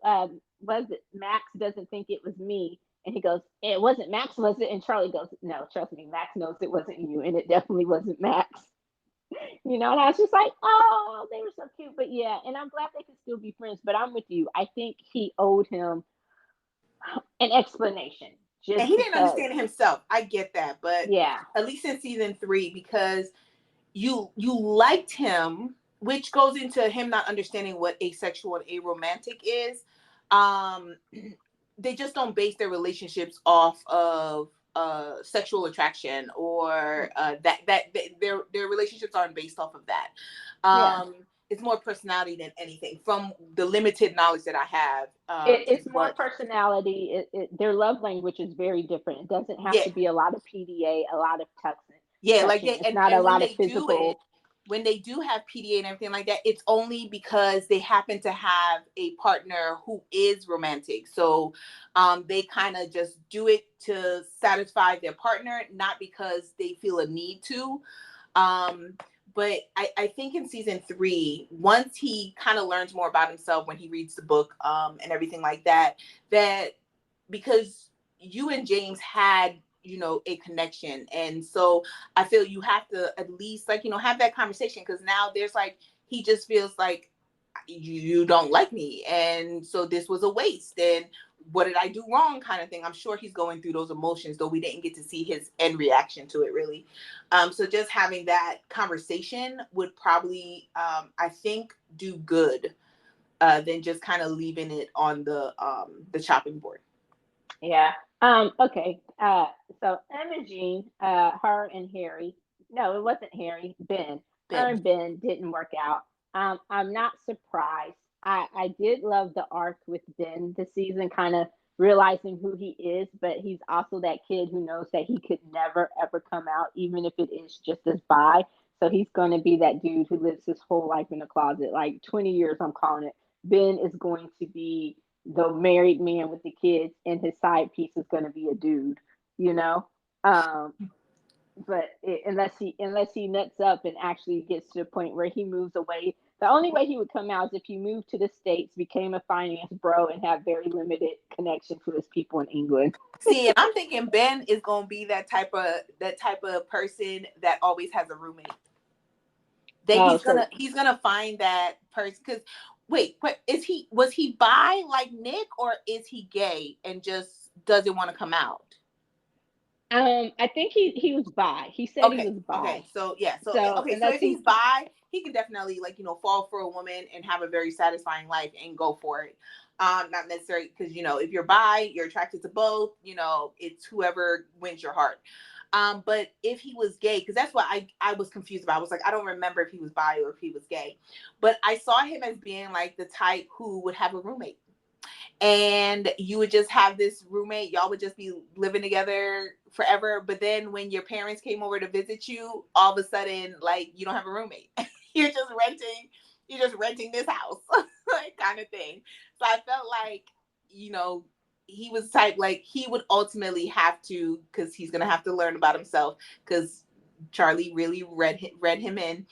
was it Max doesn't think it was me. And he goes, it wasn't Max, was it? And Charlie goes, no, trust me, Max knows it wasn't you, and it definitely wasn't Max. And I was just like, oh, they were so cute. But yeah, and I'm glad they can still be friends. But I'm with you. I think he owed him an explanation And just he didn't because. understand it himself. I get that, but Yeah, at least in season 3, because you liked him, which goes into him not understanding what asexual and aromantic is. Um, they just don't base their relationships off of sexual attraction, or their relationships aren't based off of that. yeah. It's more personality than anything, from the limited knowledge that I have. It's more But personality. Their love language is very different. It doesn't have yeah, to be a lot of PDA, a lot of touching. yeah, like Touching. they It's not a and when lot of they do it, physical. when they do have PDA and everything like that, it's only because they happen to have a partner who is romantic. So they kind of just do it to satisfy their partner, not because they feel a need to. Um, but I think in season 3, once he kind of learns more about himself, when he reads the book and everything like that, that because you and James had, a connection. And so I feel you have to at least, like, have that conversation, because now there's like, he just feels like you don't like me. And so this was a waste. And what did I do wrong, kind of thing. I'm sure he's going through those emotions, though we didn't get to see his end reaction to it really. So just having that conversation would probably, I think, do good than just kind of leaving it on the chopping board. Yeah. Okay. So Imogene, her and Harry. No, it wasn't Harry. Ben. Her Ben. and Ben didn't work out. I'm not surprised. I did love the arc with Ben this season, kind of realizing who he is, but he's also that kid who knows that he could never ever come out, even if it is just as bi. So he's going to be that dude who lives his whole life in the closet, like 20 years. I'm calling it. Ben is going to be the married man with the kids, and his side piece is going to be a dude, you know. Um, unless he nuts up and actually gets to the point where he moves away, the only way he would come out is if he moved to the states, became a finance bro, and have very limited connection to his people in England. See, and I'm thinking Ben is gonna be that type of person that always has a roommate. That Oh, so he's gonna find that person. Because wait, was he bi like Nick, or is he gay and just doesn't want to come out? I think he was bi. He said he Okay, was bi. okay, so yeah, so So okay, so unless if he's he, bi, he can definitely, like, fall for a woman and have a very satisfying life and go for it. Not necessarily, because if you're bi, you're attracted to both. It's whoever wins your heart. But if he was gay, because that's what I was confused about. I was like, I don't remember if he was bi or if he was gay, but I saw him as being like the type who would have a roommate, and you would just have this roommate. Y'all would just be living together forever. But then when your parents came over to visit you, all of a sudden, like, you don't have a roommate. you're just renting you're just renting this house, like, kind of thing. So I felt like, you know he was type, like, he would ultimately have to, because he's gonna have to learn about himself, because Charlie really read him in.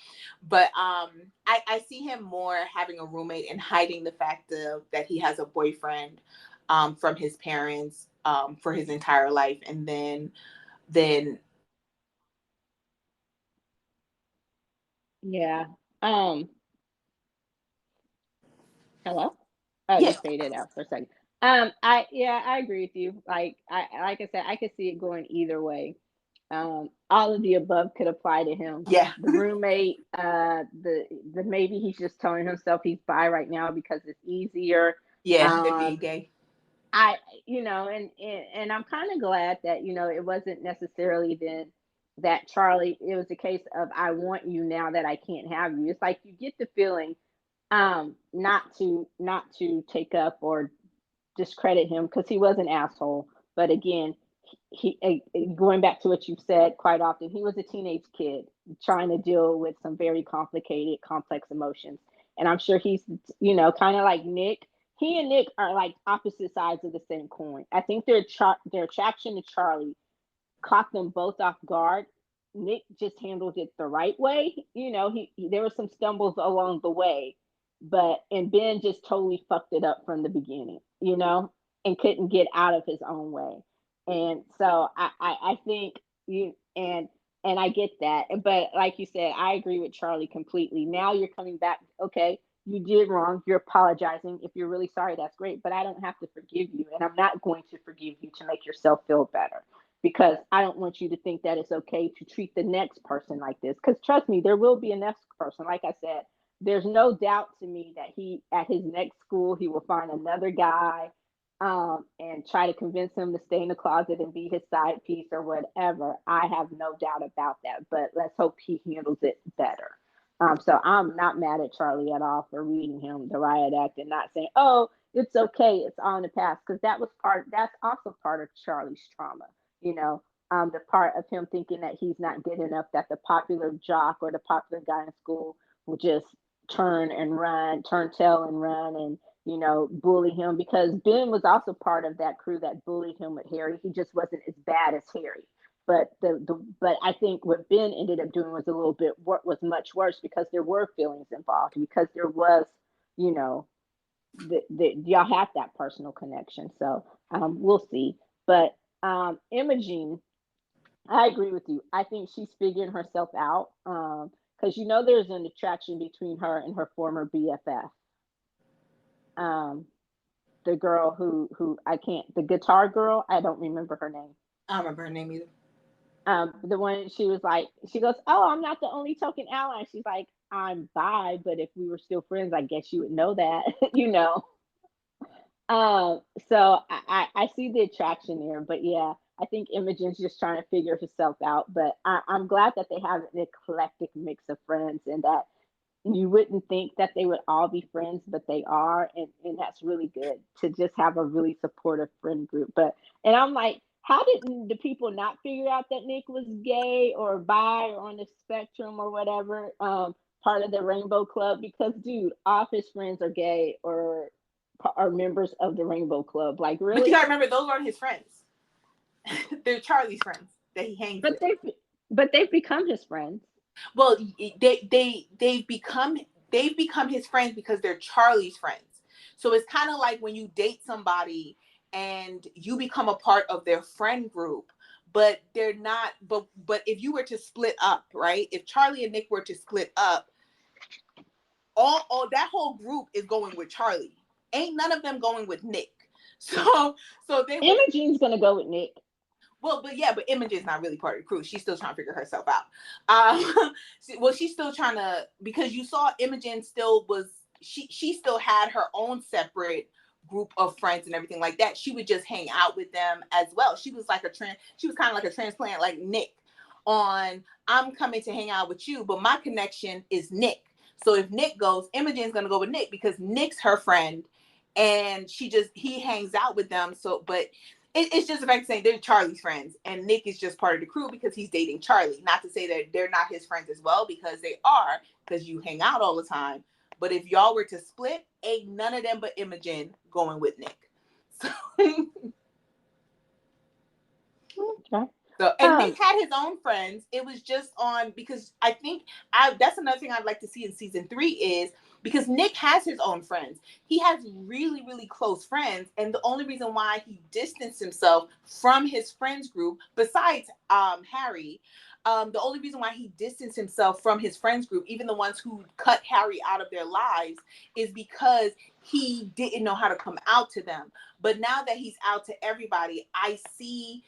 But I see him more having a roommate and hiding the fact that he has a boyfriend from his parents for his entire life, and then yeah. Um, Hello. Oh, you yeah, faded out for a second. I agree with you. Like I said, I could see it going either way. All of the above could apply to him. yeah, The roommate, the maybe he's just telling himself he's bi right now because it's easier. yeah, than being Um, gay. I and I'm kind of glad that it wasn't necessarily then that Charlie. It was a case of I want you now that I can't have you. It's like you get the feeling not to take up or discredit him because he was an asshole. But again, going back to what you've said quite often, he was a teenage kid trying to deal with some very complicated, complex emotions. And I'm sure he's, kind of like Nick. He and Nick are like opposite sides of the same coin. I think their attraction to Charlie caught them both off guard. Nick just handled it the right way. There were some stumbles along the way, and Ben just totally fucked it up from the beginning, and couldn't get out of his own way. And so I think you and And I get that. But like you said, I agree with Charlie completely. Now you're coming back. Okay, you did wrong. You're apologizing. If you're really sorry, that's great. But I don't have to forgive you. And I'm not going to forgive you to make yourself feel better. Because I don't want you to think that it's okay to treat the next person like this. Because trust me, there will be a next person. Like I said, there's no doubt to me that he, at his next school, he will find another guy, and try to convince him to stay in the closet and be his side piece or whatever. I have no doubt about that, but let's hope he handles it better. So I'm not mad at Charlie at all for reading him the riot act and not saying, "Oh, it's okay, it's all in the past," because that was part. That's also part of Charlie's trauma. You know, the part of him thinking that he's not good enough, that the popular jock or the popular guy in school will just turn tail and run, and bully him, because Ben was also part of that crew that bullied him with Harry. He just wasn't as bad as Harry. But but I think what Ben ended up doing was a little bit was much worse, because there were feelings involved, because there was, you know, y'all have that personal connection. So we'll see. But Imogene, I agree with you. I think she's figuring herself out, because there's an attraction between her and her former BFF. Um, the girl who I can't, the guitar girl, I don't remember her name. I don't remember her name either. The one, she was like, she goes, "Oh, I'm not the only token ally." She's like, "I'm bi, but if we were still friends, I guess you would know that." you know. So I see the attraction there, but yeah, I think Imogen's just trying to figure herself out. But I'm glad that they have an eclectic mix of friends, and that you wouldn't think that they would all be friends, but they are, and that's really good to just have a really supportive friend group. But and I'm like, how did the people not figure out that Nick was gay or bi or on the spectrum or whatever, part of the Rainbow Club? Because dude, all of his friends are gay or are members of the Rainbow Club. Like, But you really? gotta remember, those aren't his friends. They're Charlie's friends that he hangs But with. they've become his friends. Well, they've become his friends because they're Charlie's friends. So it's kind of like when you date somebody and you become a part of their friend group, but they're not. But if you were to split up, right? If Charlie and Nick were to split up, all that whole group is going with Charlie. Ain't none of them going with Nick. So they would. Imogene's gonna go with Nick. Well, but yeah, but Imogen's not really part of the crew. She's still trying to figure herself out. Well, she's still trying to, because you saw Imogen still was, she still had her own separate group of friends and everything like that. She would just hang out with them as well. She was like she was kind of like a transplant, like Nick. I'm coming to hang out with you, but my connection is Nick. So if Nick goes, Imogen's gonna go with Nick because Nick's her friend, and he hangs out with them. So, but it's just the fact of saying they're Charlie's friends, and Nick is just part of the crew because he's dating Charlie. Not to say that they're not his friends as well, because they are, because you hang out all the time. But if y'all were to split, ain't none of them but Imogen going with Nick. So, Okay. and Nick had his own friends. It was just on, because I think that's another thing I'd like to see in season 3 is, because Nick has his own friends. He has really, really close friends. And the only reason why he distanced himself from his friends group, besides Harry, the only reason why he distanced himself from his friends group, even the ones who cut Harry out of their lives, is because he didn't know how to come out to them. But now that he's out to everybody, I see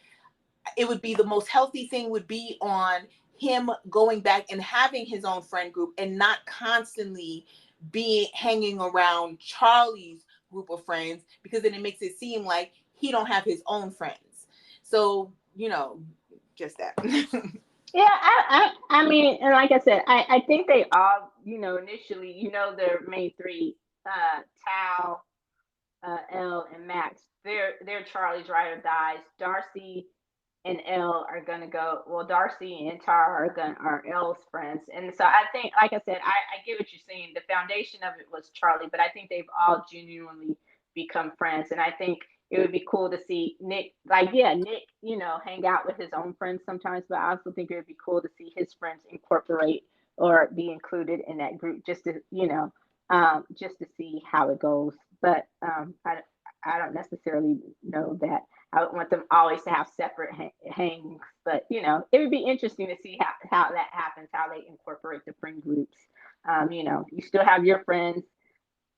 it would be the most healthy thing would be on him going back and having his own friend group, and not constantly being hanging around Charlie's group of friends, because then it makes it seem like he don't have his own friends. So, just that. Yeah, I mean, and like I said, I think they all, initially, their main three, Tal, Elle, and Max, they're Charlie's ride or dies. Darcy and Elle are gonna go. Well, Darcy and Tara are Elle's friends, and so I think, like I said, I get what you're saying. The foundation of it was Charlie, but I think they've all genuinely become friends, and I think it would be cool to see Nick, like, yeah, Nick, hang out with his own friends sometimes, but I also think it would be cool to see his friends incorporate or be included in that group, just to just to see how it goes. But I don't necessarily know that. I would want them always to have separate hangs. But it would be interesting to see how that happens, how they incorporate the friend groups. You still have your friends.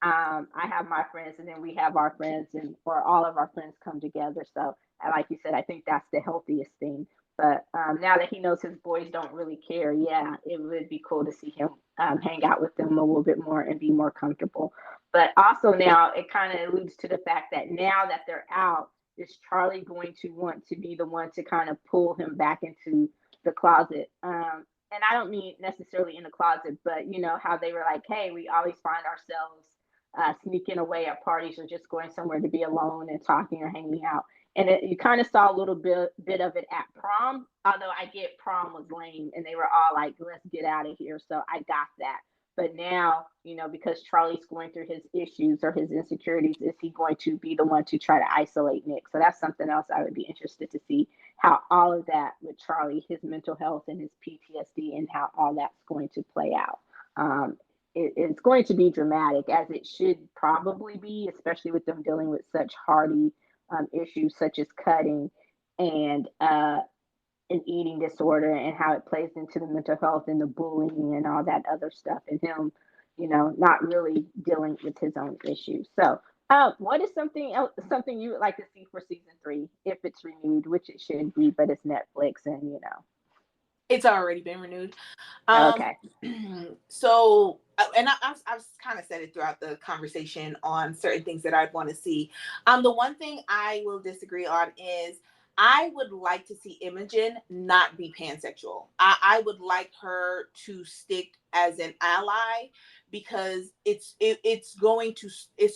I have my friends, and then we have our friends, and or all of our friends come together. So, like you said, I think that's the healthiest thing. But now that he knows his boys don't really care, yeah, it would be cool to see him hang out with them a little bit more and be more comfortable. But also now it kind of alludes to the fact that now that they're out, is Charlie going to want to be the one to kind of pull him back into the closet? And I don't mean necessarily in the closet, but how they were like, hey, we always find ourselves sneaking away at parties or just going somewhere to be alone and talking or hanging out. And you kind of saw a little bit of it at prom, although I get prom was lame and they were all like, let's get out of here. So I got that. But now, because Charlie's going through his issues or his insecurities, is he going to be the one to try to isolate Nick? So that's something else I would be interested to see how all of that with Charlie, his mental health and his PTSD, and how all that's going to play out. It's going to be dramatic, as it should probably be, especially with them dealing with such hardy issues such as cutting and an eating disorder, and how it plays into the mental health and the bullying and all that other stuff, and him, not really dealing with his own issues. So, what is something you would like to see for season 3 if it's renewed, which it should be, but it's Netflix and. It's already been renewed. Okay. So, and I've kind of said it throughout the conversation on certain things that I'd want to see. The one thing I will disagree on is I would like to see Imogen not be pansexual. I would like her to stick as an ally, because it's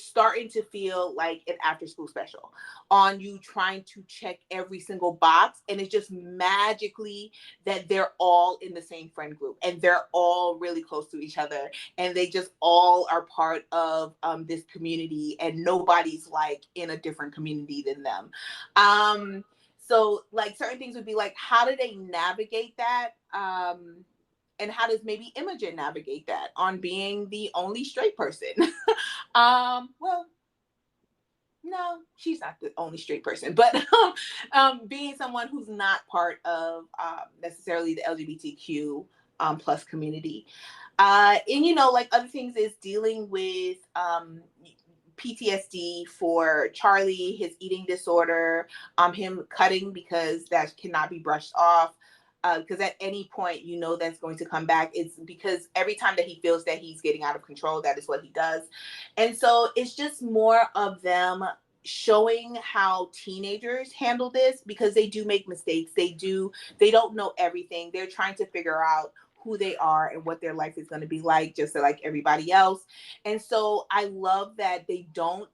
starting to feel like an after school special on you trying to check every single box, and it's just magically that they're all in the same friend group and they're all really close to each other, and they just all are part of this community, and nobody's like in a different community than them. So like certain things would be like, how do they navigate that? And how does maybe Imogen navigate that on being the only straight person? Well, no, she's not the only straight person, but being someone who's not part of necessarily the LGBTQ plus community. And like other things is dealing with PTSD for Charlie, his eating disorder, him cutting because that cannot be brushed off. Because at any point, that's going to come back. It's because every time that he feels that he's getting out of control, that is what he does. And so it's just more of them showing how teenagers handle this, because they do make mistakes. They don't know everything. They're trying to figure out who they are and what their life is going to be like, just like everybody else. And so I love that they don't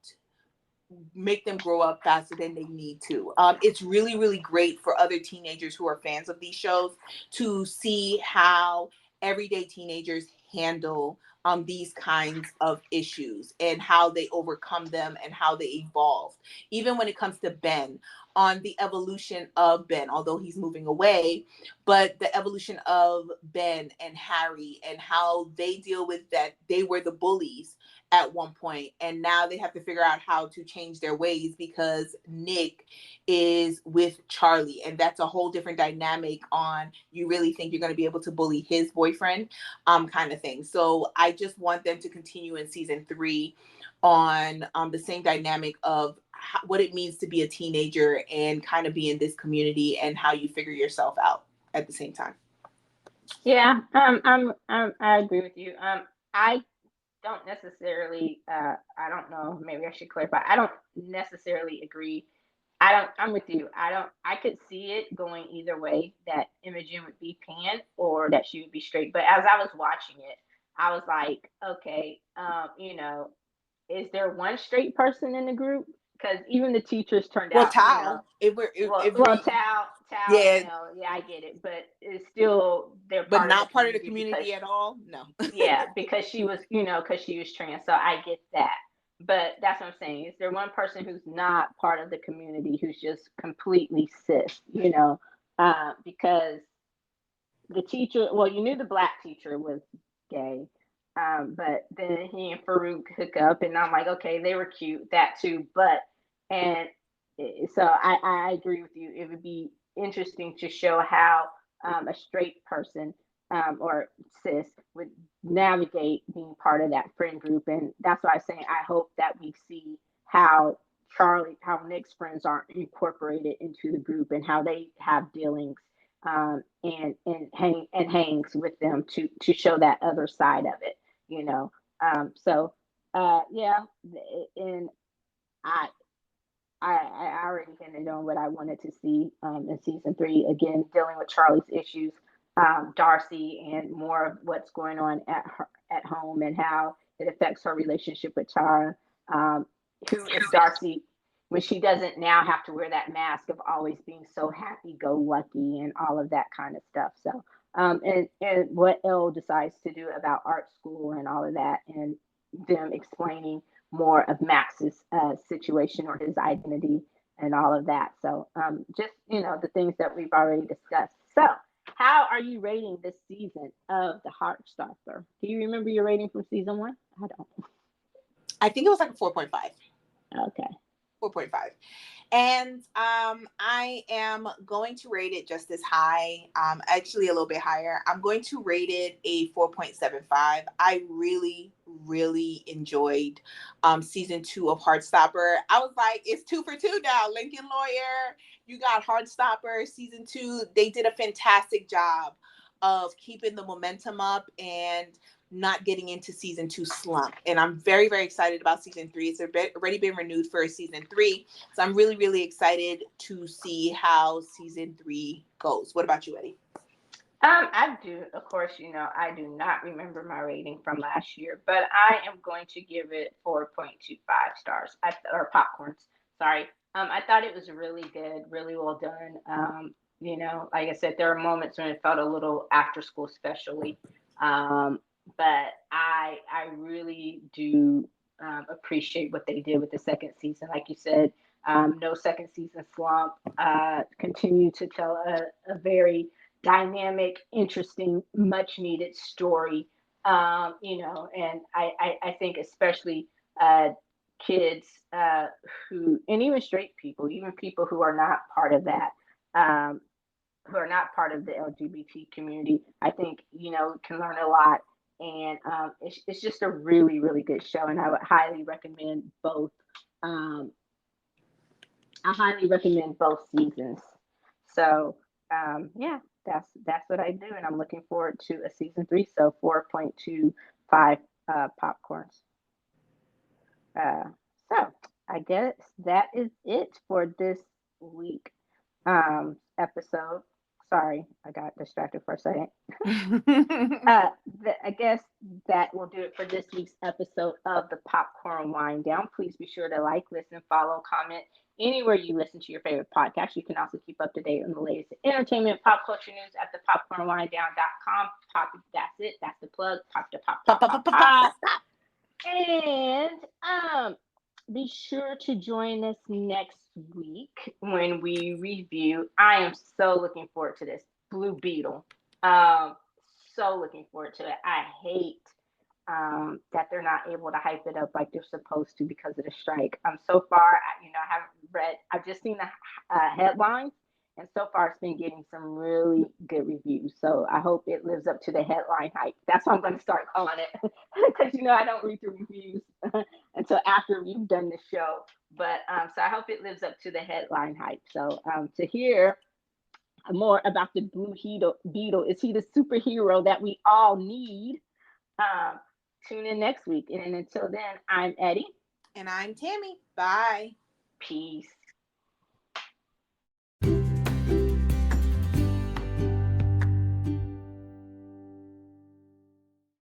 make them grow up faster than they need to. It's really, really great for other teenagers who are fans of these shows to see how everyday teenagers handle these kinds of issues and how they overcome them and how they evolve. Even when it comes to Ben, on the evolution of Ben, although he's moving away, but the evolution of Ben and Harry and how they deal with that. They were the bullies at one point, and now they have to figure out how to change their ways because Nick is with Charlie, and that's a whole different dynamic on you really think you're going to be able to bully his boyfriend kind of thing. So I just want them to continue in season 3 on the same dynamic of what it means to be a teenager and kind of be in this community and how you figure yourself out at the same time. Yeah, I agree with you. I don't necessarily. I don't know. Maybe I should clarify. I don't necessarily agree. I'm with you. I don't. I could see it going either way. That Imogen would be pan or that she would be straight. But as I was watching it, I was like, okay, is there one straight person in the group? Because even the teachers turned Well, out, Tao, Tao, yeah, yeah, I get it, but it's still they're but part of the not part of the community because, community at all. No. yeah, because because she was trans, so I get that. But that's what I'm saying. Is there one person who's not part of the community who's just completely cis? Because the teacher, well, you knew the black teacher was gay, but then he and Farouk hook up, and I'm like, okay, they were cute, that too, but and So I agree with you. It would be interesting to show how a straight person or cis would navigate being part of that friend group, and that's why I'm saying I hope that we see how how Nick's friends are incorporated into the group and how they have dealings and hangs with them to show that other side of it, you know. So yeah, and I I already hinted on what I wanted to see in season 3. Again, dealing with Charlie's issues, Darcy, and more of what's going on at home and how it affects her relationship with Tara. Um, who is Darcy when she doesn't now have to wear that mask of always being so happy-go-lucky and all of that kind of stuff. So, and what Elle decides to do about art school and all of that, and them explaining more of Max's situation or his identity and all of that. So, just the things that we've already discussed. So, how are you rating this season of the Heartstopper? Do you remember your rating from season 1? I don't. I think it was like a 4.5. Okay. 4.5. And I am going to rate it just as high, actually a little bit higher. I'm going to rate it a 4.75. I really, really enjoyed season 2 of Heartstopper. I was like, it's 2 for 2 now. Lincoln Lawyer, you got Heartstopper season 2. They did a fantastic job of keeping the momentum up and not getting into season 2 slump. And I'm very, very excited about season 3. It's already been renewed for season 3. So I'm really, really excited to see how season 3 goes. What about you, Eddie? I do, of course, I do not remember my rating from last year, but I am going to give it 4.25 stars or popcorns. Sorry. I thought it was really good, really well done. Like I said, there are moments when it felt a little after school, especially. Um, but I really do appreciate what they did with the second season. Like you said, no second season slump. Continue to tell a very dynamic, interesting, much needed story. And I think especially kids and even straight people, even people who are not part of that, um, who are not part of the LGBT community, I think, can learn a lot. And it's just a really, really good show. And I would highly recommend both. Um, I highly recommend both seasons. So yeah, that's what I do, and I'm looking forward to a season 3. So 4.25 popcorns. Uh, so I guess that is it for this week episode. Sorry, I got distracted for a second. I guess that will do it for this week's episode of the Popcorn Wind Down. Please be sure to like, listen, follow, comment anywhere you listen to your favorite podcast. You can also keep up to date on the latest entertainment, pop culture news at the popcornwinddown.com. Pop, that's it. That's the plug. Pop, pop, Pop, pop, pop, pop, pop, pop, pop. pop. And be sure to join us next week when we review. I am so looking forward to this Blue Beetle. Um, so looking forward to it. I hate that they're not able to hype it up like they're supposed to because of the strike. So far, I haven't read. I've just seen the headlines, and so far it's been getting some really good reviews. So I hope it lives up to the headline hype. That's what I'm going to start calling it because I don't read the reviews until after we've done the show. But so I hope it lives up to the headline hype. So to hear more about the Beetle, is he the superhero that we all need? Um, Tune in next week. And until then, I'm Eddie. And I'm Tammy. Bye. Peace.